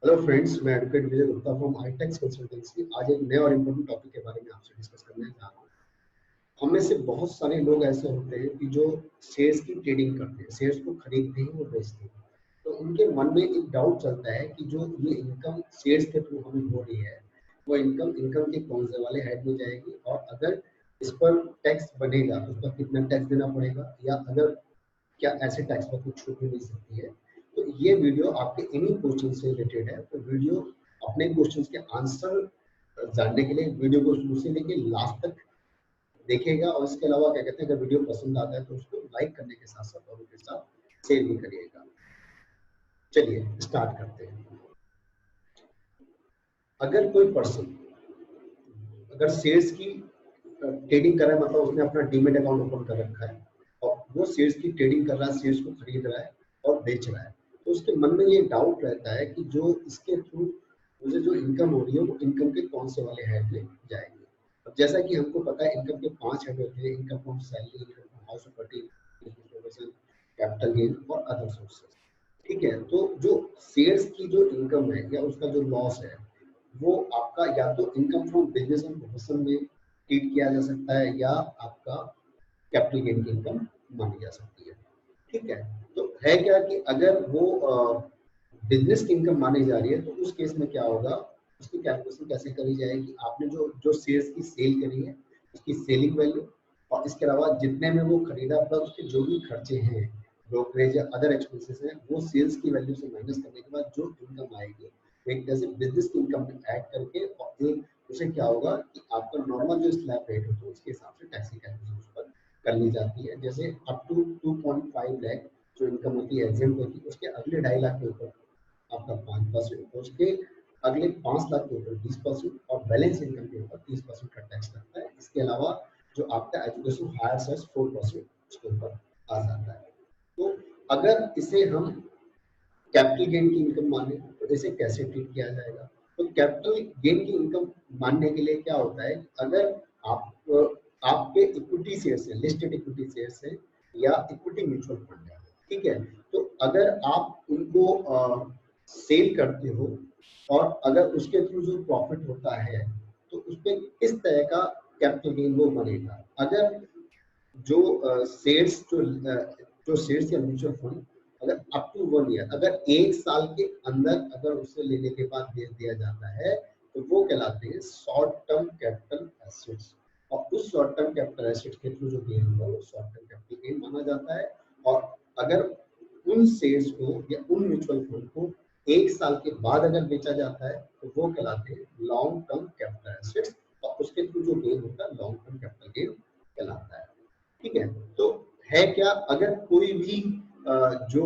Hello friends, मैं advocate Vijay Gupta from ITX consultancy. आज एक नए और इम्पोर्टेंट टॉपिक के बारे में आपसे डिस्कस करने जा रहा हूँ। हम में से बहुत सारे लोग ऐसे होते हैं कि जो शेयर्स की ट्रेडिंग करते हैं, शेयर्स को खरीदते हैं और बेचते हैं। तो उनके मन में एक डाउट चलता है कि जो ये इनकम शेयर्स के थ्रू हमें हो रही है, वो इनकम के कौन से वाले हेड में जाएगी, और अगर इस पर टैक्स बनेगा तो उस पर कितना टैक्स देना पड़ेगा, या अगर क्या ऐसे टैक्स पर कुछ छूट भी मिल सकती है। तो ये वीडियो आपके इन्हीं क्वेश्चन से रिलेटेड है। तो वीडियो अपने क्वेश्चंस के आंसर जानने के लिए वीडियो को शुरू से लेके लास्ट तक देखिएगा। और इसके अलावा क्या कहते हैं, अगर वीडियो पसंद आता है तो उसको लाइक करने के साथ साथ औरों के साथ शेयर भी करिएगा। चलिए स्टार्ट करते हैं। अगर कोई पर्सन अगर शेयर्स की ट्रेडिंग कर रहा है, मतलब उसने अपना डीमेट अकाउंट ओपन कर रखा है और वो शेयर्स की ट्रेडिंग कर रहा है, शेयर्स को खरीद रहा है और बेच रहा है, तो उसके मन में ये डाउट रहता है कि जो इसके थ्रू मुझे जो इनकम हो रही है वो इनकम के कौन से वाले हेड में जाएंगे। अब जैसा कि हमको पता है, इनकम के 5 हेड होते हैं: income from salary, income from house property, capital gain और अदर सोर्सेस। ठीक है, तो जो शेयर्स की जो इनकम है या उसका जो लॉस है, वो आपका या तो income from business and profession में ट्रीट किया जा सकता है, या आपका कैपिटल गेन की इनकम मानी जा सकती है। ठीक है, तो है क्या कि अगर वो बिजनेस की इनकम मानी जा रही है, तो उस केस में क्या होगा, उसकी कैलकुलेशन कैसे करी जाएगी। आपने जो जो शेयर्स की सेल करी है, उसकी सेलिंग वैल्यू, और इसके अलावा जितने में वो खरीदा प्लस उसके जो भी खर्चे हैं, ब्रोकरेज या अदर एक्सपेंसेस हैं, वो सेल्स की वैल्यू से माइनस करने के बाद जो इनकम आएगी, एक तरह से बिजनेस की इनकम में ऐड करके, और एक उसे क्या होगा कि आपका नॉर्मल जो स्लैब रेट होता है उसके हिसाब से टैक्स की कैलकुलेशन उस पर कर ली जाती है। जैसे अप टू 2.5 लाख जो इनकम होती है, एग्जेम्प्ट होती है, उसके अगले 2.5 लाख के ऊपर आपका 5%, उसके अगले 5 लाख के ऊपर 20%, और बैलेंस इनकम के ऊपर 30% का टैक्स लगता है। इसके अलावा जो आपका एजुकेशन हायर सेस 4% उसके ऊपर आ जाता है। तो अगर इसे हम कैपिटल गेन की इनकम माने तो इसे कैसे ट्रीट किया जाएगा। तो कैपिटल गेन की इनकम मानने के लिए क्या होता है, अगर आप आपके इक्विटी शेयर्स है, लिस्टेड इक्विटी शेयर्स है, या इक्विटी म्यूचुअल फंड है, ठीक है, तो अगर आप उनको सेल करते हो और अगर उसके थ्रू जो प्रॉफिट होता है, तो उसपे किस तरह का कैपिटल गेन वो बनेगा। अगर जो शेयर्स जो शेयर्स या म्यूचुअल फंड अगर अप टू 1 ईयर, अगर 1 साल के अंदर अगर उसे लेने के बाद बेच दिया जाता है, तो वो कहलाते हैं शॉर्ट टर्म कैपिटल एसेट्स। और उस शॉर्ट टर्म कैपिटल एसेट्स के थ्रू जो गेन होगा वो शॉर्ट टर्म कैपिटल गेन माना जाता है। और अगर उन शेयर्स को या उन म्यूचुअल फंड को 1 साल के बाद अगर बेचा जाता है, तो वो कहलाते हैं लॉन्ग टर्म कैपिटल एसेट्स, और उसके थ्रू जो गेन होता है लॉन्ग टर्म कैपिटल गेन कहलाता है। ठीक है, तो है क्या, अगर कोई भी जो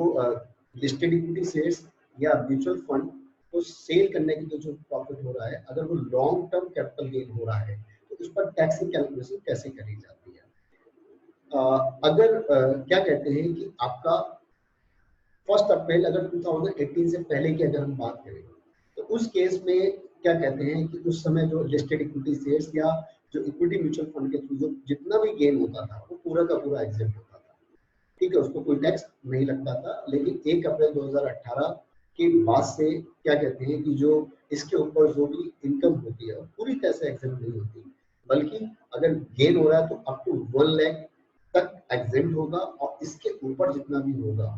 लिस्टेड इक्विटी शेयर्स या म्यूचुअल फंड को सेल करने की जो प्रॉफिट हो रहा है, अगर वो लॉन्ग टर्म कैपिटल गेन हो रहा है, तो उस पर टैक्स की कैलकुलेशन कैसे करी जाती है। अगर क्या कहते हैं कि आपका 1 अप्रैल अगर 2018 से पहले की अगर हम बात करें, तो उस केस में क्या कहते हैं कि उस समय जो लिस्टेड इक्विटी शेयर्स या जो इक्विटी म्यूचुअल फंड के थ्रू जो जितना भी गेन होता था वो पूरा का पूरा एग्जेम्प्ट होता था। ठीक है, उसको कोई टैक्स नहीं लगता था। लेकिन 1 अप्रैल 2018 के बाद से क्या कहते हैं कि जो इसके ऊपर जो भी इनकम होती है वो पूरी तरह से एग्जेम्प्ट नहीं होती, बल्कि अगर गेन हो रहा है तो अप टू 1 लाख तक एग्जेम्प्ट होगा, और इसके ऊपर जितना भी होगा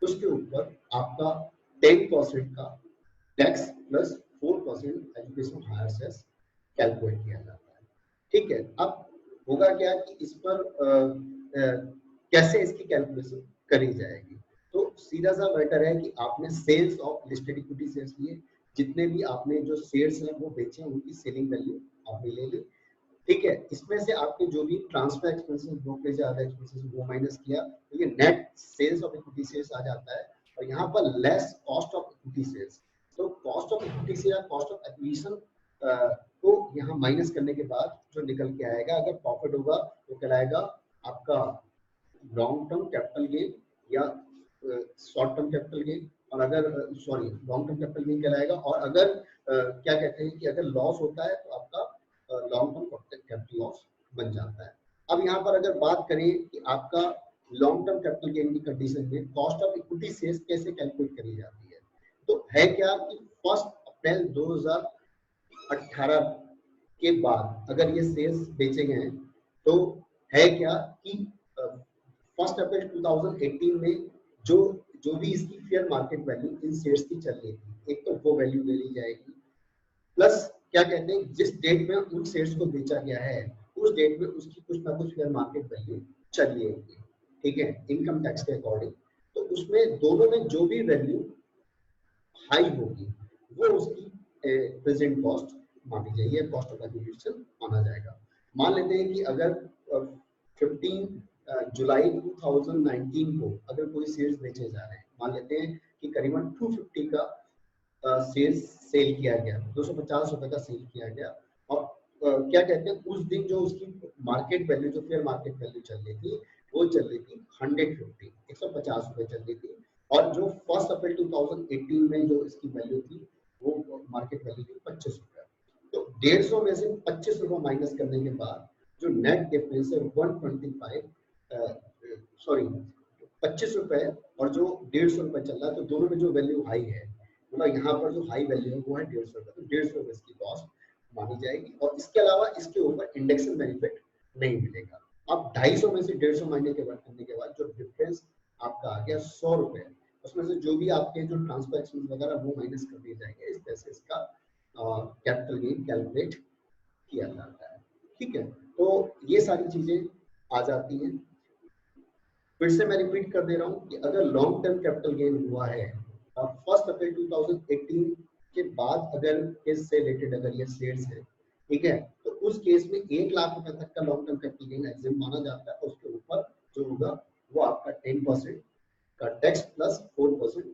उसके ऊपर आपका 10% का tax plus 4% education higher cess calculate किया जाता है। ठीक है, अब होगा क्या कि इस पर कैसे इसकी कैलकुलेशन करी जाएगी। तो सीधा सा मैटर है कि आपने sales of listed equity shares लिए, जितने भी आपने जो शेयर्स हैं वो बेचे, उनकी सेलिंग वैल्यू आपने ले ली। ठीक है, इसमें से आपके जो भी transfer expenses, brokerage, other expenses वो माइनस किया, तो ये net sales of equity shares आ जाता है। और यहाँ पर less cost of equity shares, तो cost of equity share, cost of acquisition को यहाँ माइनस करने के बाद जो निकल के आएगा, अगर प्रॉफिट होगा तो कहलाएगा आपका लॉन्ग टर्म कैपिटल गेन या शॉर्ट टर्म कैपिटल गेन। और अगर sorry long term capital gain कहलाएगा, और अगर क्या कहते हैं कि अगर लॉस होता है तो आपका लॉन्ग टर्म कैपिटल लॉस बन जाता है। अब यहाँ पर अगर बात करें कि आपका लॉन्ग टर्म कैपिटल गेन की कंडीशन में कॉस्ट ऑफ इक्विटी शेयर्स कैसे कैलकुलेट करी जाती है, तो है क्या कि 1 अप्रैल 2018 के बाद अगर ये शेयर्स बेचे गए हैं तो है क्या कि 1 अप्रैल 2018 में जो जो भी इसकी fair market value in shares की चल रही थी, एक तो वो वैल्यू ले ली जाएगी, प्लस क्या कहते हैं जिस डेट में उन शेयर्स को बेचा गया है उस डेट में उसकी कुछ ना कुछ फेयर मार्केट वैल्यू चली होगी, ठीक है, इनकम टैक्स के अकॉर्डिंग। तो उसमें दोनों में जो भी वैल्यू हाई होगी वो उसकी प्रेजेंट कॉस्ट मानी जाएगी, कॉस्ट ऑफ एक्विजिशन माना जाएगा। मान लेते हैं कि अगर 15 जुलाई 2019 को अगर कोई शेयर्स बेचे जा रहे हैं, मान लेते हैं कि करीबन 250 का शेयर्स सेल किया गया, 250 रुपए का सेल किया गया, और क्या कहते हैं उस दिन जो उसकी मार्केट वैल्यू, जो फेयर मार्केट वैल्यू चल रही थी वो चल रही थी 150 रुपए चल रही थी, और जो 1 अप्रैल 2018 में जो इसकी वैल्यू थी वो मार्केट वैल्यू थी 25 रुपए। तो 150 में से 25 रुपए माइनस करने के बाद जो नेट डिफरेंस है 25 रुपए और जो 150 रुपए चल रहा है, तो दोनों में जो वैल्यू हाई है, मतलब यहाँ पर जो हाई वैल्यू है वो है 150 रुपए, तो 150 रुपए इसकी कॉस्ट मानी जाएगी। और इसके अलावा इसके ऊपर इंडेक्शन बेनिफिट नहीं मिलेगा। अब 250 में से 150 माइनस करने के बाद जो डिफरेंस आपका आ गया 100 रुपए, उसमें से जो भी आपके जो ट्रांसफर एक्सपेंस वगैरह वो माइनस कर दिए जाएंगे, इस तरह से इसका कैपिटल गेन कैलकुलेट किया जाता है, ठीक है। तो ये सारी चीजें आ जाती हैं। फिर से मैं रिपीट कर दे रहा हूँ कि अगर लॉन्ग टर्म कैपिटल गेन हुआ है और 1 अप्रैल 2018 के बाद अगर केस से रिलेटेड अगर ये शेयर्स है, ठीक है, तो उस केस में 1 लाख रुपए तक का long term capital gain exempt माना जाता है। उसके ऊपर जो होगा वो आपका 10% का टैक्स प्लस 4%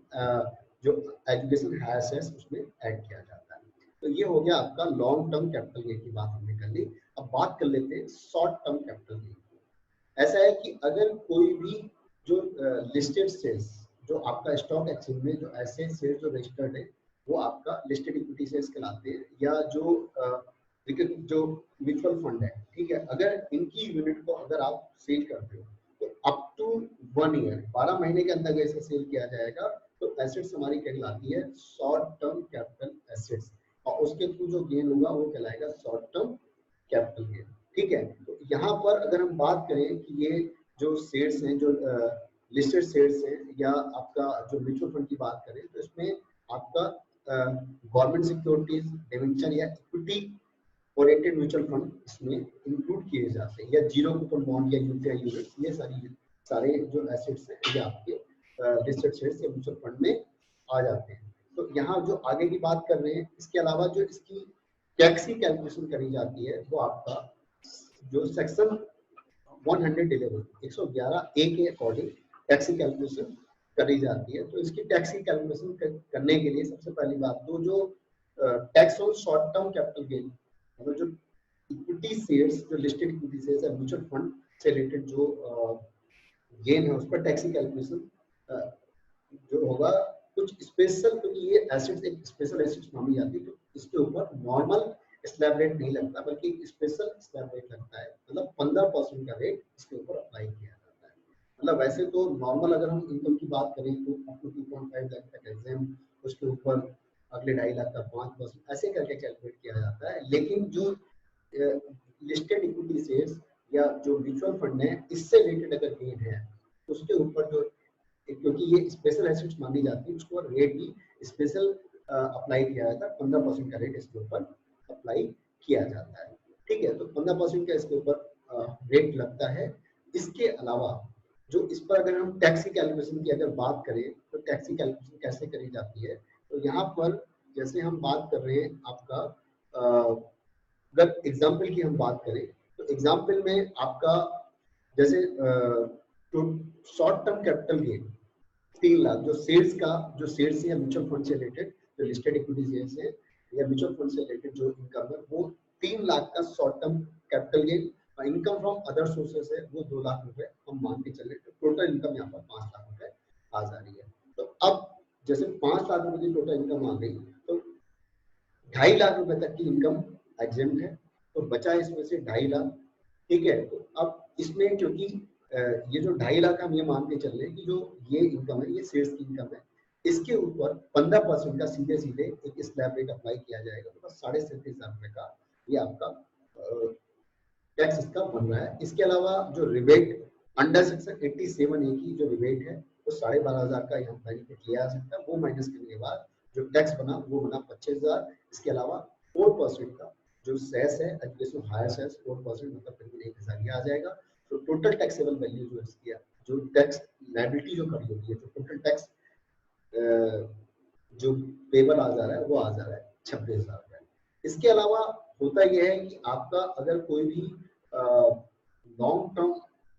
जो एजुकेशन हायर सेस उसमें ऐड किया जाता है। तो ये हो गया आपका लॉन्ग टर्म कैपिटल गेन की बात हमने कर ली। अब बात कर लेते हैं शॉर्ट टर्म कैपिटल गेन। ऐसा है कि अगर कोई भी जो लिस्टेड शेयर्स जो आपका स्टॉक एक्सचेंज में जो ऐसे शेयर जो रजिस्टर्ड है वो आपका लिस्टेड इक्विटी शेयर्स कहलाते हैं, या जो म्यूचुअल फंड है, ठीक है, अगर इनकी यूनिट को अगर आप सेल करते हो तो अप टू 1 ईयर 12 महीने के अंदर ऐसे सेल किया जाएगा तो एसेट्स हमारी कहलाती है शॉर्ट टर्म कैपिटल एसेट्स, और उसके थ्रू जो गेन होगा वो कहलाएगा शॉर्ट टर्म कैपिटल गेन, ठीक है। तो यहाँ पर अगर हम बात करें कि ये जो शेयर्स हैं, जो लिस्टेड शेयर्स हैं, या आपका जो म्यूचुअल फंड की बात करें तो इसमें आपका गवर्नमेंट सिक्योरिटीज, डिवेंचर या इक्विटी ओरिएंटेड म्यूचुअल फंड इसमें इंक्लूड किए जाते हैं, या जीरो कूपन बॉन्ड या यूटीआई यूनिट्स, ये सारे जो एसेट्स हैं ये आपके लिस्टेड शेयर्स या म्यूचुअल फंड में आ जाते हैं। तो यहाँ जो आगे की बात कर रहे हैं, इसके अलावा जो इसकी टैक्स की कैलकुलेशन करी जाती है वो आपका जो सेक्शन 111 ए के अकॉर्डिंग टैक्स की कैलकुलेशन करी जाती है। तो इसकी टैक्स की कैलकुलेशन करने के लिए सबसे पहली बात तो जो tax on short term capital gain, मतलब जो इक्विटी शेयर्स, जो लिस्टेड इक्विटी शेयर्स या म्यूचुअल फंड से रिलेटेड जो गेन है उस पर टैक्स की कैलकुलेशन जो होगा कुछ स्पेशल, क्योंकि ये एसेट्स एक स्पेशल एसेट्स मानी जाती है, तो इसके ऊपर नॉर्मल स्लैब रेट नहीं लगता बल्कि स्पेशल स्लैब रेट लगता है, मतलब 15% का रेट इसके ऊपर अप्लाई किया जाता है। मतलब वैसे तो नॉर्मल अगर हम इनकम की बात करें तो अप टू 2.5 लाख तक एग्जाम, उसके ऊपर अगले 2.5 लाख का 5% ऐसे करके कैलकुलेट किया जाता है। लेकिन जो लिस्टेड इक्विटी शेयर्स या जो म्यूचुअल फंड है इससे रिलेटेड अगर गेन है उसके ऊपर जो, क्योंकि ये स्पेशल एसेट्स मानी जाती है, उसको रेट भी स्पेशल अप्लाई किया जाता है, 15% का रेट इसके ऊपर अप्लाई किया जाता है, ठीक है। तो 15% का इसके ऊपर रेट लगता है। इसके अलावा जो इस पर अगर हम टैक्स की कैलकुलेशन की अगर बात करें तो टैक्स की कैलकुलेशन कैसे करी जाती है, तो यहाँ पर जैसे हम बात कर रहे हैं आपका अगर एग्जाम्पल की हम बात करें तो एग्जाम्पल में आपका जैसे तो short term capital gain 3 lakh जो शेयर्स या म्यूचुअल फंड से रिलेटेड जो लिस्टेड इक्विटी शेयर्स है या म्यूचुअल फंड से रिलेटेड जो इनकम है वो 3 लाख का शॉर्ट टर्म कैपिटल गेन, और इनकम फ्रॉम अदर सोर्सेस है वो 2 लाख रुपए हम मान के चले, तो टोटल इनकम यहाँ पर 5 लाख रुपए आ जा रही है। तो अब जैसे 5 लाख रुपए की टोटल इनकम आ गई तो 2.5 लाख रुपए तक की इनकम एग्जेम्प्ट है, तो बचा इसमें से 2.5 लाख, ठीक है। तो अब इसमें क्योंकि ये जो 2.5 लाख हम ये मान के चल रहे हैं कि जो ये इनकम है ये शेयर्स की इनकम है, इसके ऊपर 15% का सीधे सीधे एक स्लैब रेट अप्लाई किया जाएगा, तो बस 37,500 रुपए का ये आपका टैक्स इसका बन रहा है। इसके अलावा जो रिबेट अंडर सेक्शन 87A की जो रिबेट है वो 12,500 का यहाँ बेनिफिट लिया जा सकता है। वो माइनस करने के बाद जो टैक्स बना वो बना 25,000। इसके अलावा 4% का जो सेस है एजुकेशन हायर सेस 4% मतलब करीबन 1,000 ये आ जाएगा। तो टोटल टैक्सेबल वैल्यू जो इसकी जो टैक्स लायबिलिटी जो खड़ी होती है, जो टोटल टैक्स जो पेबल आ जा रहा है वो आ जा रहा है 26,000 रुपए। इसके अलावा होता यह है कि आपका अगर कोई भी लॉन्ग टर्म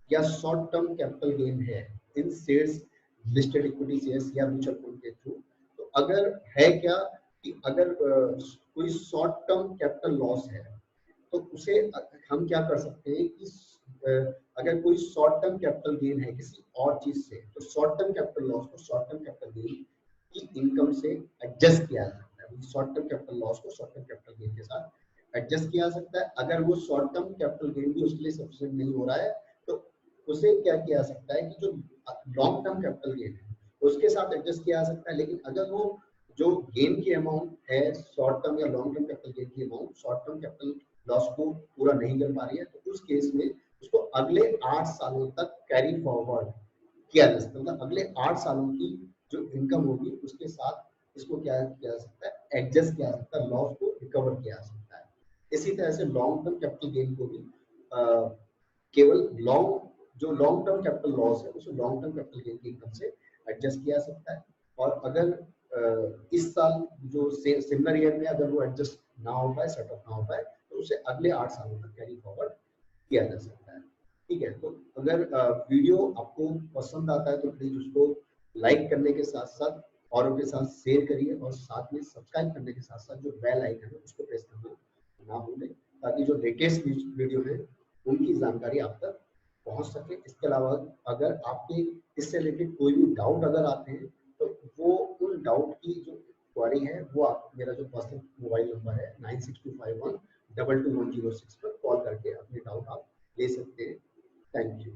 या शॉर्ट टर्म कैपिटल गेन है इन शेयर्स, लिस्टेड इक्विटी शेयर्स या म्यूचुअल फंड के थ्रू, तो अगर है क्या कि अगर कोई शॉर्ट टर्म कैपिटल लॉस है तो उसे हम क्या कर सकते हैं कि अगर कोई शॉर्ट टर्म कैपिटल गेन है किसी और चीज से, तो शॉर्ट टर्म कैपिटल लॉस को शॉर्ट टर्म कैपिटल गेन की इनकम से एडजस्ट किया जा सकता है। शॉर्ट टर्म कैपिटल लॉस को शॉर्ट टर्म कैपिटल गेन के साथ एडजस्ट किया जा सकता है। अगर वो शॉर्ट टर्म कैपिटल गेन भी उसके लिए सफिशिएंट नहीं हो रहा है तो उसे क्या किया जा सकता है कि जो लॉन्ग टर्म कैपिटल गेन है उसके साथ एडजस्ट किया जा सकता है। लेकिन अगर वो जो गेन की अमाउंट है शॉर्ट टर्म या लॉन्ग टर्म कैपिटल गेन की amount short term capital loss को पूरा नहीं कर पा रही है, तो उस केस में उसको अगले 8 सालों तक कैरी फॉरवर्ड किया जा सकता है। मतलब अगले 8 सालों की जो इनकम होगी उसके साथ इसको क्या किया जा सकता है, एडजस्ट किया जा सकता है, लॉस को रिकवर किया जा सकता है। इसी तरह से लॉन्ग टर्म कैपिटल गेन को भी केवल जो लॉन्ग टर्म कैपिटल लॉस है उसे लॉन्ग टर्म कैपिटल गेन की इनकम से एडजस्ट किया जा सकता है। और अगर इस साल जो सिमिलर ईयर में अगर वो एडजस्ट ना हो पाए, सेट ऑफ ना हो पाए, तो उसे अगले 8 सालों तक कैरी फॉरवर्ड किया जा सकता है। ठीक है, तो अगर वीडियो आपको पसंद आता है तो प्लीज उसको लाइक करने के साथ साथ औरों के साथ शेयर करिए और साथ में सब्सक्राइब करने के साथ साथ जो बेल आइकन है उसको प्रेस करना ना भूलें, ताकि जो लेटेस्ट वीडियो है उनकी जानकारी आप तक पहुंच सके। इसके अलावा अगर आपके इससे रिलेटेड कोई भी डाउट अगर आते हैं तो वो उन डाउट की जो क्वारी है वो आप मेरा जो पर्सनल मोबाइल नंबर है 9625122106 पर कॉल करके अपने डाउट आप ले सकते हैं। Thank you.